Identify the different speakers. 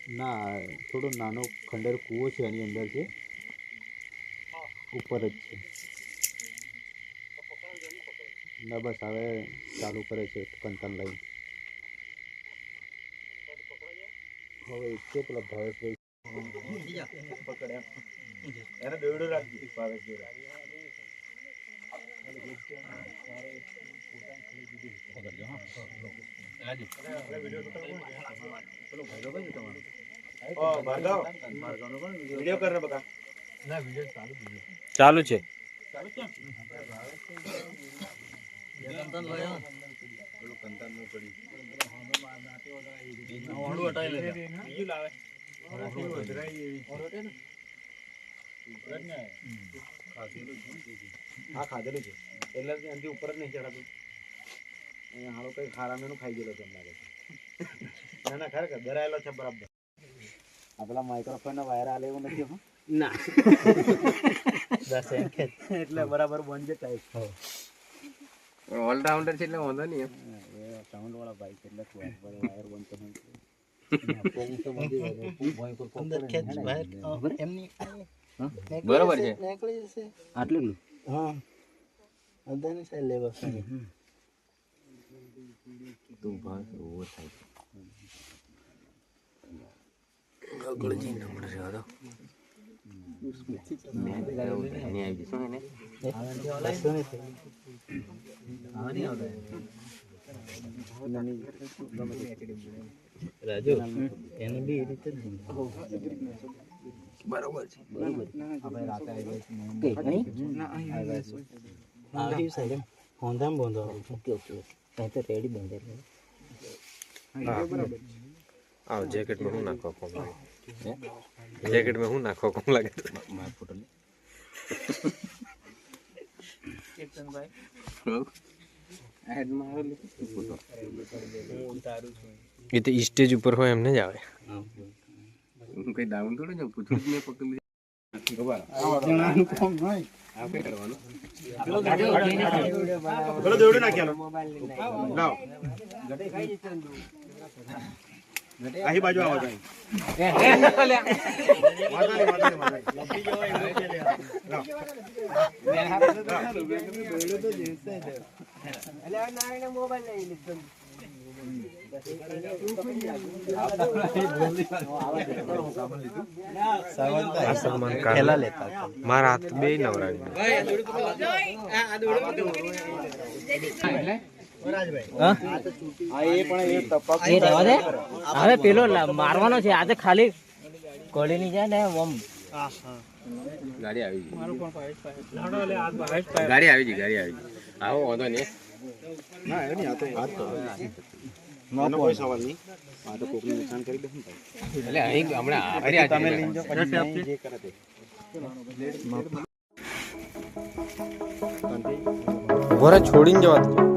Speaker 1: ના થોડો નાનો ખંડેર કૂવો છે એની અંદર છે, ઉપર જ છે. ના બસ હવે ચાલુ કરે છે કંતન લઈને. હવે કે પેલા ભાવેશભાઈ પકડ્યા એને દોરડો રાખી ભાવેશભાઈ. ચાલુ છે. હા ખાધેલું છે એટલે એનાથી ઉપર જ નહીં ચડાતું. અહીંયા હાલો કઈ ખારામેનું ખાઈ ગયેલો છે એમ લાગે છે. ના ના ખરેખર ધરાયેલો છે બરાબર. આ પેલા માઇક્રોફોન ના વાયર આલે એવું નથી. ના એટલે બરાબર બંધ ટાઈપ
Speaker 2: ઓલરાઉન્ડર છે એટલે વાંધો નહીં.
Speaker 1: એ સાઉન્ડ વાળા ભાઈ એટલે વાયર બંધ તો
Speaker 2: બરોબર છે
Speaker 1: આટલું.
Speaker 3: હા અદાની સાઈડ લેવા
Speaker 2: તું ભાગ ઓવર થાય.
Speaker 1: રાજુ એને બી એ રીતે જ
Speaker 2: બરોબર છે.
Speaker 3: હોંધામ બોંધો.
Speaker 1: ઓકે ઓકે ત્યાં તો રેડી બંધ.
Speaker 2: આવ જેકેટમાં હું નાખવા કોમ લાગે? જેકેટમાં હું નાખવા કોમ લાગે?
Speaker 1: મારા ફોટો લે.
Speaker 2: એ તો સ્ટેજ ઉપર હોય એમને જ આવે. હું કઈ ડાઉન થોડું જાઉં, પૂછું જ મેં પકડી
Speaker 1: આહી બાજુ આવો જાય.
Speaker 2: મારા હાથ બે નવરાવી.
Speaker 4: હવે પેલો મારવાનો છે આજે ખાલી કોળી ની જાય ને ઓમ.
Speaker 2: ગાડી આવી ગઈ. ગાડી આવી ગઈ. આવો વાંધો નહીં.
Speaker 1: ના એની આ તો વાત કરો. એનો કોઈ સવાલ નહીં. આ તો કોકને નુકસાન કરી દે.
Speaker 2: એટલે અહીં હમણાં
Speaker 1: તમે લઈ જાઓ પછી જે કરે તે.
Speaker 2: છોડીને જવા.